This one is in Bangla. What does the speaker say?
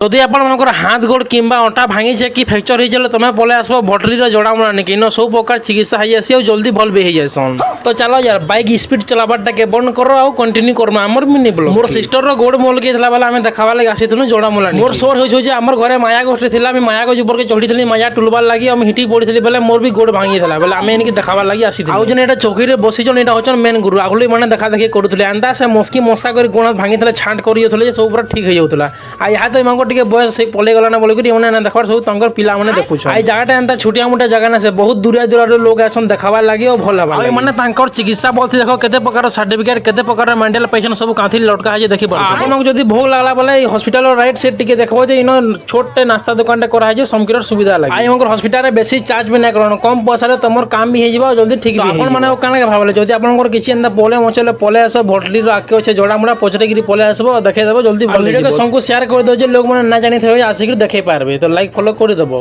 যদি আপনার হাত গোড় কিংবা অঁটা ভাঙিছে কি ফ্র্যাকচর হয়েছে তুমি পলে আসব ভটলির জড়ামূলা নাকি ইন সব প্রকার চিকিৎসা হয়ে আসি আর জলদি ভাল বি হয়ে যাসন। তো চালো যার বাইক স্পিড চলাবারটাকে বন্ধ করো আর কন্টিনিউ করমা আমার মিনি ব্লগ। মোর সিস্টর গোড় মোল গিয়েছিল বেলা আমি দেখাবার লাগে আসিলু জড়ামূলা। মোর সোর হয়েছে যে আমার ঘরে মায়া গোষ্ঠী লা আমি মায়া গছ উপরকে চড়িলি মায়া টুলবার লাগি আমি হিটি পড়িলি বেলে মোর বি গোড় ভাঙিয়েছিল বেলে আমি এনিকি দেখাবার লাগি আসিলি। আউ যেন এটা চৌকিরে বসিছন এটা হচ্ছেন মেন গুরু আগুলি মানে দেখা দেখি করুলে এন্তা সে মস্কি মশা করে গোড় ভাঙিলে ছাঁট করিয়েছিল যে সব পুরা ঠিক হয়ে যাওলা। আর ইহা তো এমাঙ্কর টিকে বয়স সেই পলে গলা না বলে এমন দেখার সব তাঙ্কর পিলা মানে দেখুছ। এই জায়গাটা এন্তা ছুটিয়া মুটা জায়গা না সে বহুত দূরিয়া দূরার লোক আসন দেখাবার লাগে ও ভাল হবা মানে তাঙ্কর চিকিৎসা বলতে দেখো কেতে প্রকার সার্টিফিকেট কেতে প্রকার মেন্টাল পেশেন্ট সব কাঁথি লটকা হয়ে দেখি পারো। আপনার যদি ভোগ লাগলা বলে এই হসপিটাল রাইট সাইড টিকে দেখবো যে ইনো ছোট্টে নাস্তা দোকানটা করা হয়েছে সমকির সুবিধা লাগে। আর এমাঙ্কর হসপিটালে বেশি চার্জ বি না করো কম পয়সারে তোমার কাম বি হয়ে যাবে জলদি ঠিক বি মানে কানে ভাবলে যদি আপনার কিছু এন্তা প্রবলেম হচ্ছে পলে আস ভটলির আগে হচ্ছে জড়ামুড়া পছরে গিরি পলে আসবো দেখে দেবো জলদি ভিডিওকে সঙ্গে শেয়ার করে দেবো যে লোক মানে না জানি থাকবে আসিকি দেখে পারবে। তো লাইক ফলো করে দেবো।